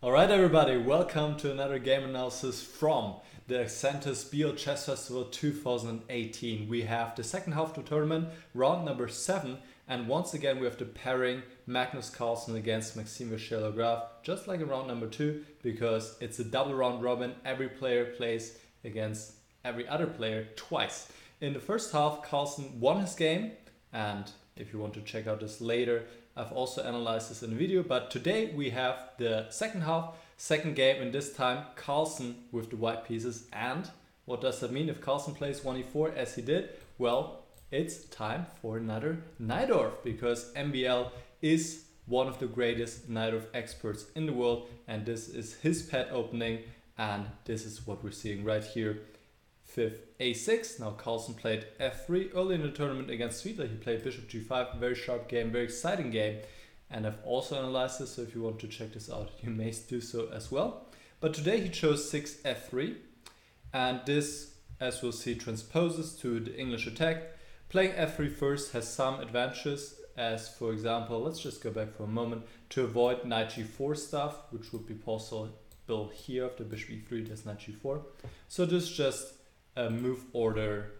Alright everybody, welcome to another game analysis from the Accentus Biel Chess Festival 2018. We have the second half of the tournament, round number 7, and once again we have the pairing Magnus Carlsen against Maxime Vachier-Lagrave, just like in round number 2, because it's a double round robin. Every player plays against every other player twice. In the first half, Carlsen won his game, and if you want to check out this later, I've also analyzed this in a video, but today we have the second half, second game, and this time Carlsen with the white pieces. And what does that mean if Carlsen plays 1e4 as he did? Well, it's time for another Najdorf, because MBL is one of the greatest Najdorf experts in the world, and this is his pet opening, and this is what we're seeing right here. Fifth a6. Now Carlsen played f3 early in the tournament against Svidler. He played bishop g5, very sharp game, very exciting game, and I've also analyzed this, so if you want to check this out you may do so as well. But today he chose 6 f3, and this, as we'll see, transposes to the English attack. Playing f3 first has some advantages, as for example, let's just go back for a moment, to avoid knight g4 stuff, which would be possible here after bishop e3, there's knight g4. So this is just a move order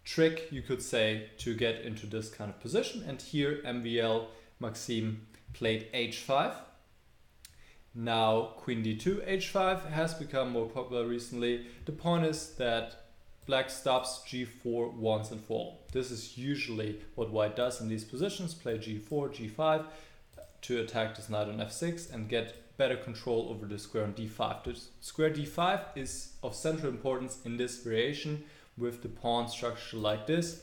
trick, you could say, to get into this kind of position. And here MVL Maxime played h5. Now queen d2, h5 has become more popular recently. The point is that black stops g4 once and for all. This is usually what white does in these positions, play g4, g5 to attack this knight on f6 and get better control over the square on d5. The square d5 is of central importance in this variation with the pawn structure like this.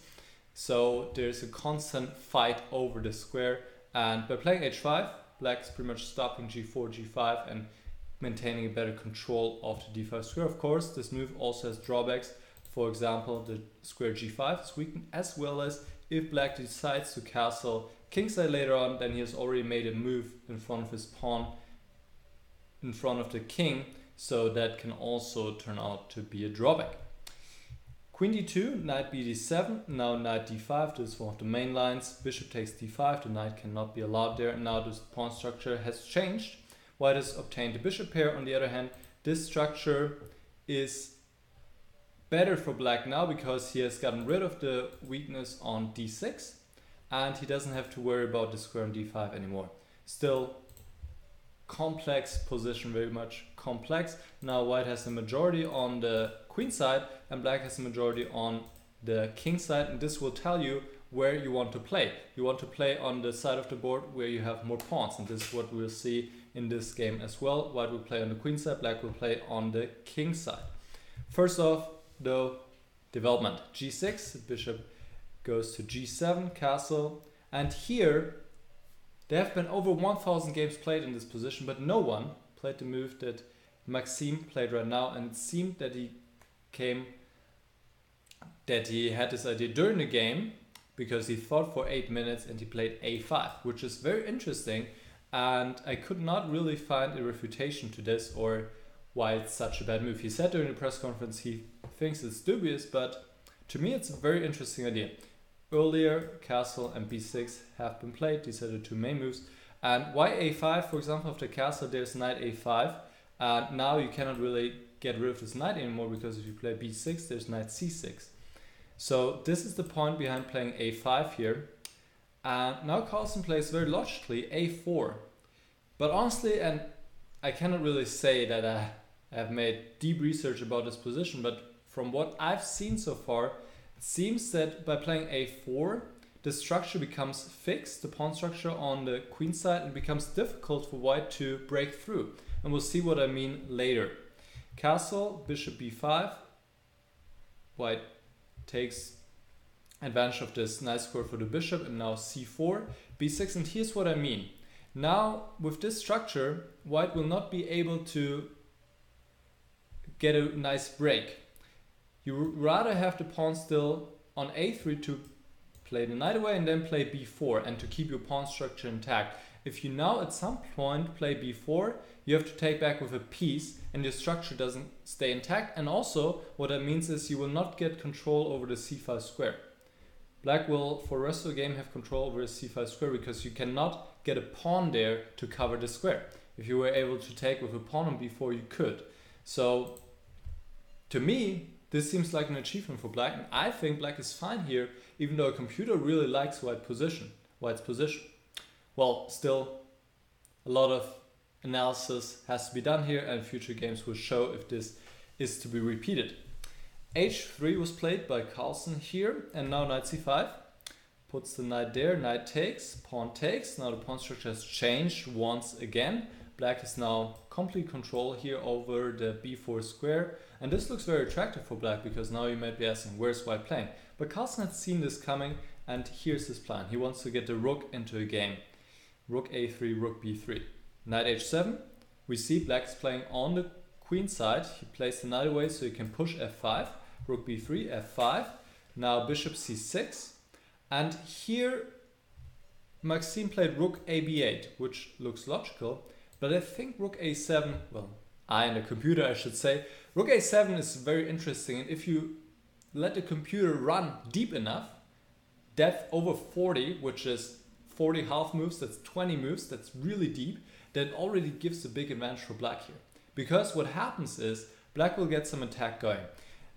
So there's a constant fight over the square, and by playing h5, black is pretty much stopping g4, g5 and maintaining a better control of the d5 square. Of course, this move also has drawbacks. For example, the square g5 is weakened, as well as if black decides to castle kingside later on, then he has already made a move in front of his pawn in front of the king, so that can also turn out to be a drawback. Queen d2, knight b d7, now knight d5, this is one of the main lines. Bishop takes d5, the knight cannot be allowed there, and now this pawn structure has changed. White has obtained the bishop pair. On the other hand, this structure is better for black now because he has gotten rid of the weakness on d6, and he doesn't have to worry about the square on d5 anymore. Still complex position, very much complex. Now white has the majority on the queen side and black has the majority on the king side, and this will tell you where you want to play. You want to play on the side of the board where you have more pawns, and this is what we'll see in this game as well. White will play on the queen side, black will play on the king side. First off, though, development. g6, bishop goes to g7, castle, and here there have been over 1,000 games played in this position, but no one played the move that Maxime played right now, and it seemed that he had this idea during the game because he thought for 8 minutes and he played a5, which is very interesting, and I could not really find a refutation to this or why it's such a bad move. He said during the press conference he thinks it's dubious, but to me it's a very interesting idea. Earlier, castle and b6 have been played. These are the two main moves. And why a5? For example, after castle, there's knight a5. And now you cannot really get rid of this knight anymore, because if you play b6, there's knight c6. So this is the point behind playing a5 here. And now Carlsen plays very logically a4. But honestly, and I cannot really say that I have made deep research about this position, but from what I've seen so far, seems that by playing a4, the structure becomes fixed, the pawn structure on the queen side, and becomes difficult for white to break through. And we'll see what I mean later. Castle, bishop b5. White takes advantage of this nice square for the bishop, and now c4, b6, and here's what I mean. Now, with this structure, white will not be able to get a nice break. You would rather have the pawn still on a3 to play the knight away and then play b4 and to keep your pawn structure intact. If you now at some point play b4, you have to take back with a piece and your structure doesn't stay intact, and also what that means is you will not get control over the c5 square. Black will for the rest of the game have control over the c5 square because you cannot get a pawn there to cover the square. If you were able to take with a pawn on b4, you could. So to me, this seems like an achievement for black, and I think black is fine here, even though a computer really likes white's position. Well, still a lot of analysis has to be done here, and future games will show if this is to be repeated. h3 was played by Carlsen here, and now knight c5. Puts the knight there, knight takes, pawn takes. Now the pawn structure has changed once again. Black is now complete control here over the b4 square. And this looks very attractive for black, because now you might be asking, where's white playing? But Carlsen had seen this coming, and here's his plan. He wants to get the rook into a game. Rook a3, rook b3. Knight h7. We see black is playing on the queen side. He plays the knight away so he can push f5. Rook b3, f5. Now bishop c6. And here Maxime played rook a b8, which looks logical. But I think rook a7, well, I and the computer I should say, rook a7 is very interesting, and if you let the computer run deep enough, depth over 40, which is 40 half moves, that's 20 moves, that's really deep, that already gives a big advantage for black here. Because what happens is, black will get some attack going.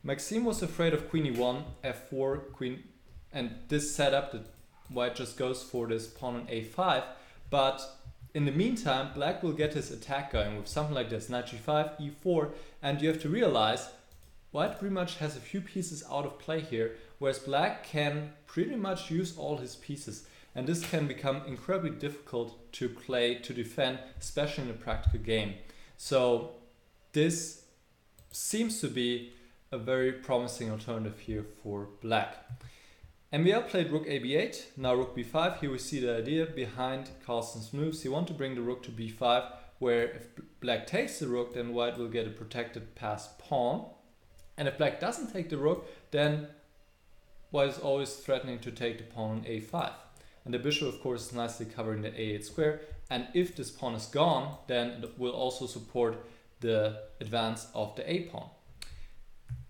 Maxime was afraid of queen e1, f4, queen, and this setup that white just goes for this pawn on a5, but in the meantime, black will get his attack going with something like this, knight g5, e4, and you have to realize white pretty much has a few pieces out of play here, whereas black can pretty much use all his pieces. And this can become incredibly difficult to play, to defend, especially in a practical game. So this seems to be a very promising alternative here for black. MVL played rook a b8, now rook b5. Here we see the idea behind Carlsen's moves. He wants to bring the rook to b5, where if black takes the rook, then white will get a protected passed pawn. And if black doesn't take the rook, then white is always threatening to take the pawn on a5. And the bishop, of course, is nicely covering the a8 square. And if this pawn is gone, then it will also support the advance of the a pawn.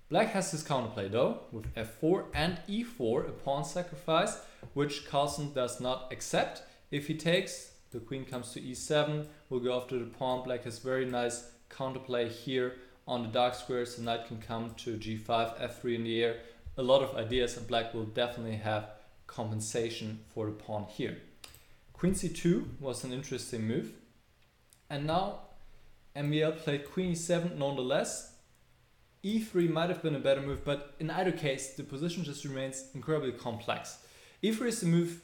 Black has his counterplay though, with f4 and e4, a pawn sacrifice, which Carlsen does not accept. If he takes, the queen comes to e7, we'll go after the pawn. Black has very nice counterplay here on the dark squares. The knight can come to g5, f3 in the air. A lot of ideas, and black will definitely have compensation for the pawn here. Queen c2 was an interesting move. And now MVL played queen e7 nonetheless. e3 might have been a better move, but in either case, the position just remains incredibly complex. e3 is the move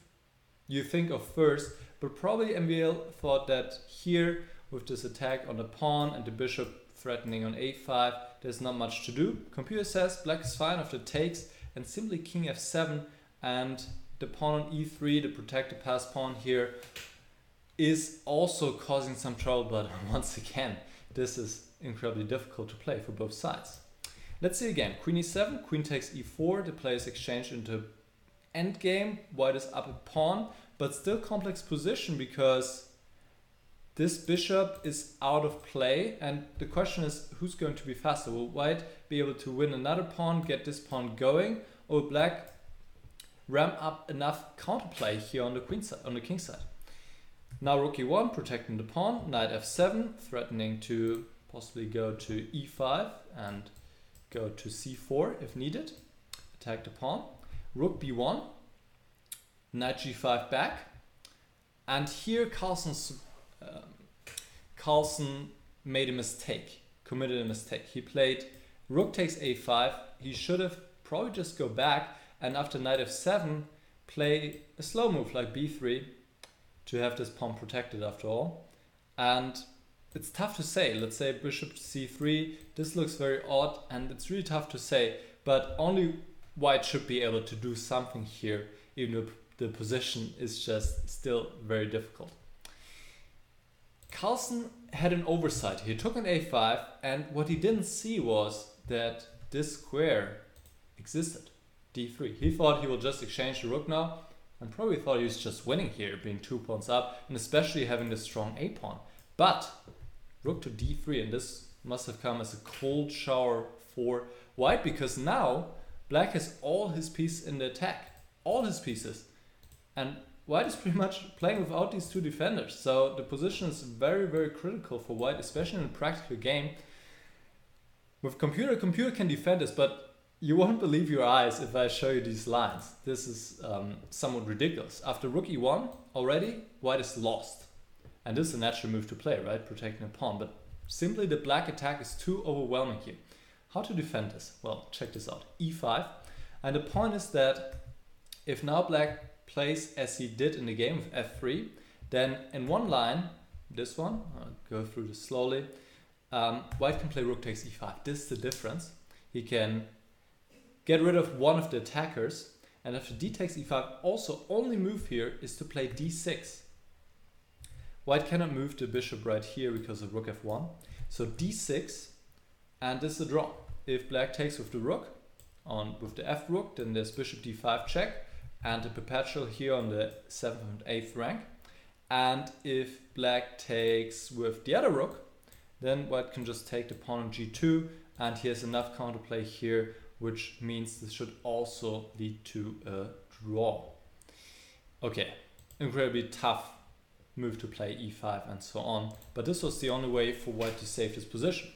you think of first, but probably MVL thought that here, with this attack on the pawn and the bishop threatening on a5, there's not much to do. Computer says black is fine after takes, and simply king f7, and the pawn on e3, the protected passed pawn here, is also causing some trouble, but once again, this is incredibly difficult to play for both sides. Let's see again. Queen e7, queen takes e4, the play is exchanged into endgame. White is up a pawn, but still complex position because this bishop is out of play, and the question is who's going to be faster? Will white be able to win another pawn, get this pawn going, or will black ram up enough counterplay here on the queen side, on the king side? Now rook e1, protecting the pawn, knight f7, threatening to possibly go to e5 and go to c4 if needed. Attack the pawn. Rook b1, knight g5 back, and here Carlsen made a mistake, committed a mistake. He played rook takes a5. He should have probably just go back, and after knight f7 play a slow move like b3 to have this pawn protected after all. And it's tough to say. Let's say bishop c3. This looks very odd, and it's really tough to say, but only white should be able to do something here, even though the position is just still very difficult. Carlsen had an oversight. He took an a5, and what he didn't see was that this square existed, d3. He thought he will just exchange the rook now, and probably thought he was just winning here, being 2 pawns up, and especially having this strong a pawn. But rook to d3, and this must have come as a cold shower for white, because now black has all his pieces in the attack, all his pieces, and white is pretty much playing without these two defenders. So the position is very, very critical for white, especially in a practical game. With computer can defend this, but you won't believe your eyes if I show you these lines. This is somewhat ridiculous. After rook e1, already white is lost. And this is a natural move to play, right? Protecting a pawn. But simply the black attack is too overwhelming here. How to defend this? Well, check this out. e5. And the point is that if now black plays as he did in the game with f3, then in one line, this one, I'll go through this slowly, white can play rook takes e5. This is the difference. He can get rid of one of the attackers, and after d takes e5, also only move here is to play d6. White cannot move the bishop right here because of rook f1. So d6, and this is a draw. If black takes with the rook, with the f rook, then there's bishop d5 check, and a perpetual here on the 7th and 8th rank. And if black takes with the other rook, then white can just take the pawn on g2, and he has enough counterplay here, which means this should also lead to a draw. Okay, incredibly tough move to play e5 and so on, but this was the only way for white to save his position.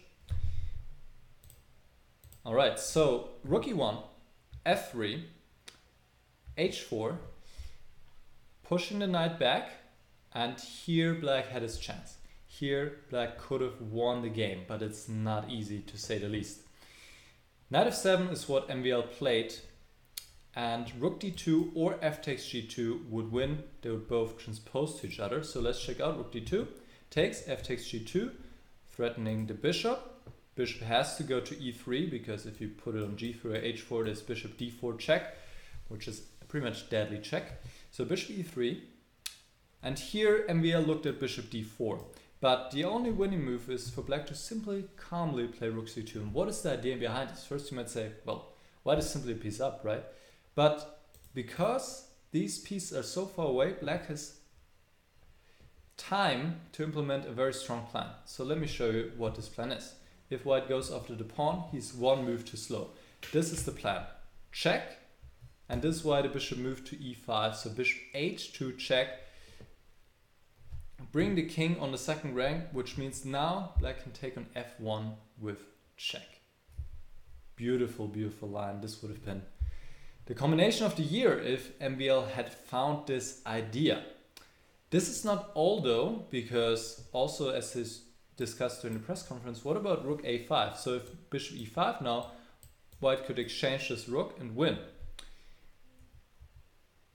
Alright, so rook e1, f3, h4, pushing the knight back, and here black had his chance. Here black could have won the game, but it's not easy to say the least. Knight f7 is what MVL played, and rook d2 or f takes g2 would win. They would both transpose to each other. So let's check out rook d2, takes f takes g2, threatening the bishop. Bishop has to go to e3, because if you put it on g3 or h4, there's bishop d4 check, which is a pretty much deadly check. So bishop e3, and here MVL looked at bishop d4. But the only winning move is for black to simply calmly play rook c2. And what is the idea behind this? First you might say, well, white is simply a piece up, right? But because these pieces are so far away, black has time to implement a very strong plan. So let me show you what this plan is. If white goes after the pawn, he's one move too slow. This is the plan. Check. And this is why the bishop moved to e5. So bishop h2 check. Bring the king on the second rank, which means now black can take on f1 with check. Beautiful, beautiful line. This would have been the combination of the year if MVL had found this idea. This is not all though, because also as is discussed during the press conference, what about rook a5? So if bishop e5 now, white could exchange this rook and win.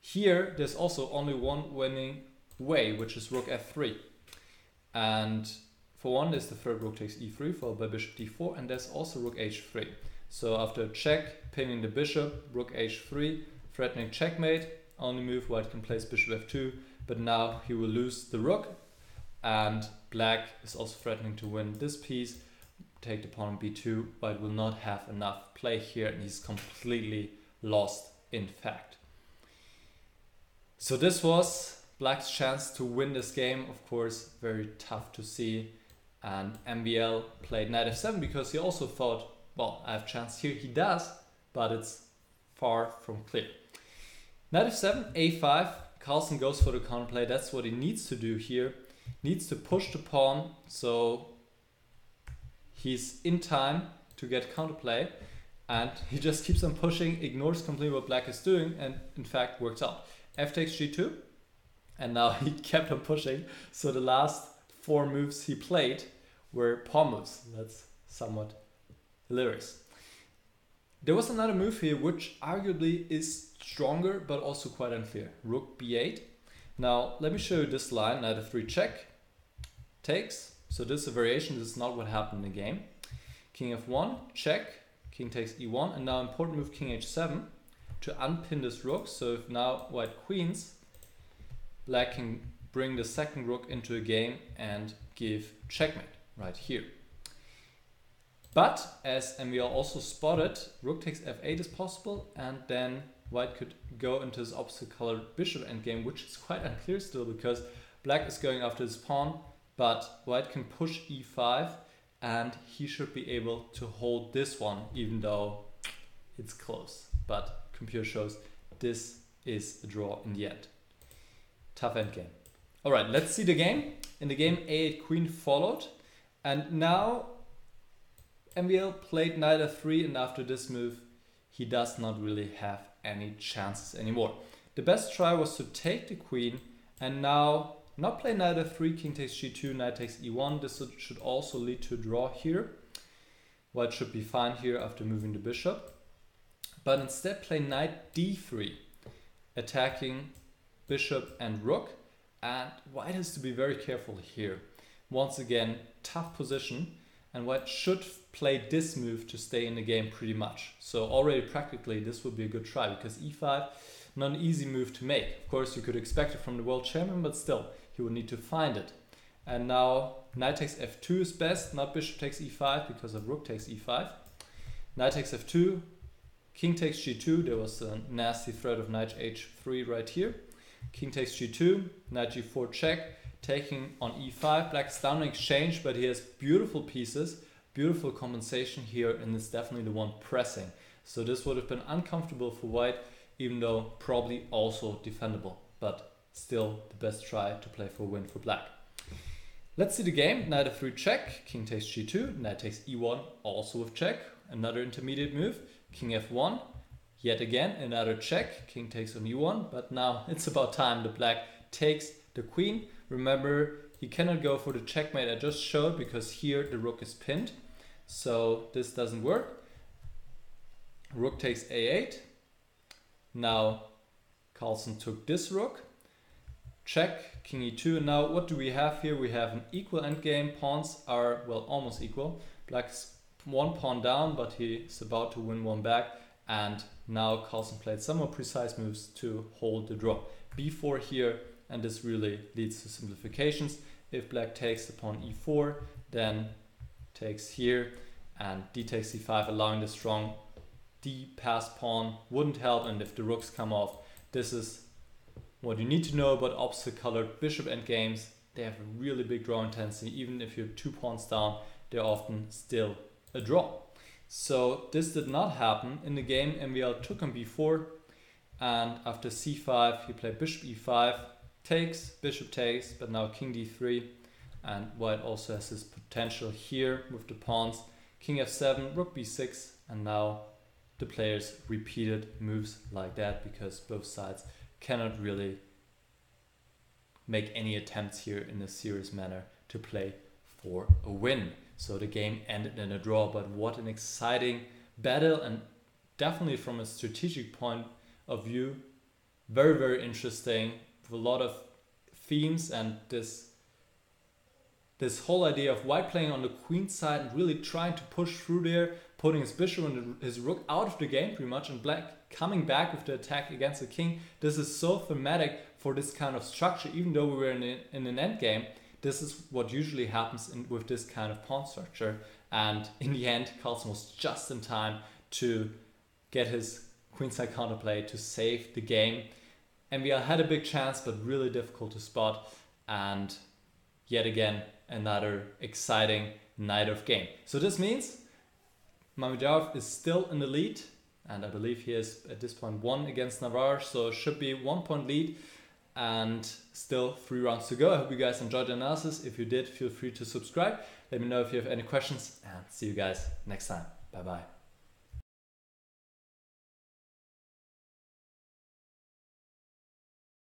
Here there's also only one winning way, which is rook f3. And for one, there's the third rook takes e3 followed by bishop d4, and there's also rook h3. So after check, pinning the bishop, rook h3, threatening checkmate, only move white can place bishop f2, but now he will lose the rook, and black is also threatening to win this piece, take the pawn on b2. White will not have enough play here, and he's completely lost in fact. So this was black's chance to win this game. Of course, very tough to see. And MVL played knight f7 because he also thought, well, I have a chance here. He does, but it's far from clear. Knight f7, a5. Carlsen goes for the counterplay. That's what he needs to do here. Needs to push the pawn so he's in time to get counterplay. And he just keeps on pushing, ignores completely what black is doing, and in fact works out. F takes g2. And now he kept on pushing. So the last 4 moves he played were pawn moves. That's somewhat hilarious. There was another move here which arguably is stronger but also quite unclear. Rook b8. Now let me show you this line. Knight f3 check. Takes. So this is a variation. This is not what happened in the game. King f1 check. King takes e1. And now important move king h7 to unpin this rook. So if now white queens, black can bring the second rook into a game and give checkmate right here. But as MVL also spotted, rook takes f8 is possible, and then white could go into his opposite colored bishop endgame, which is quite unclear still because black is going after his pawn, but white can push e5 and he should be able to hold this one even though it's close. But computer shows this is a draw in the end. Tough endgame. All right, let's see the game. In the game, a8 queen followed. And now MVL played knight f3, and after this move, he does not really have any chances anymore. The best try was to take the queen and now not play knight f3, king takes g2, knight takes e1. This should also lead to a draw here. White should be fine here after moving the bishop. But instead play knight d3, attacking bishop and rook. And white has to be very careful here. Once again, tough position. And white should play this move to stay in the game pretty much. So already practically this would be a good try, because e5, not an easy move to make. Of course you could expect it from the world champion, but still, he would need to find it. And now knight takes f2 is best, not bishop takes e5 because of rook takes e5. Knight takes f2, king takes g2, there was a nasty threat of knight h3 right here. King takes g2, knight g4 check, taking on e5. Black is down in exchange, but he has beautiful pieces, beautiful compensation here, and is definitely the one pressing. So this would have been uncomfortable for white, even though probably also defendable, but still the best try to play for a win for black. Let's see the game. Knight f3 check, king takes g2, knight takes e1, also with check. Another intermediate move, king f1, yet again another check, king takes on e1, but now it's about time the black takes the queen. Remember, he cannot go for the checkmate I just showed because here the rook is pinned, so this doesn't work. Rook takes a8. Now Carlsen took this rook, check, king e2, and now what do we have here? We have an equal endgame. Pawns are, well, almost equal. Black's one pawn down, but he's about to win one back, and now Carlsen played some more precise moves to hold the draw. b4 here, and this really leads to simplifications. If black takes the pawn e4, then takes here, and d takes c5, allowing the strong d passed pawn wouldn't help, and if the rooks come off, this is what you need to know about opposite colored bishop endgames. They have a really big draw intensity. Even if you're 2 pawns down, they're often still a draw. So this did not happen. In the game, MVL took on b4, and after c5, he played bishop e5, takes, bishop takes, but now king d3, and white also has his potential here with the pawns. King f7, rook b6, and now the players repeated moves like that because both sides cannot really make any attempts here in a serious manner to play for a win. So the game ended in a draw, but what an exciting battle, and definitely from a strategic point of view, very, very interesting, with a lot of themes, and this whole idea of white playing on the queen side and really trying to push through there, putting his bishop and his rook out of the game pretty much, and black coming back with the attack against the king. This is so thematic for this kind of structure. Even though we were in an endgame, this is what usually happens with this kind of pawn structure. And in the end, Carlsen was just in time to get his queenside counterplay to save the game. MVL had a big chance, but really difficult to spot. And yet again, another exciting Najdorf game. So this means Najdorf is still in the lead, and I believe he is at this point 1 against Navarre, so it should be 1 point lead, and still 3 rounds to go. I hope you guys enjoyed the analysis. If you did, feel free to subscribe. Let me know if you have any questions, and see you guys next time. Bye bye.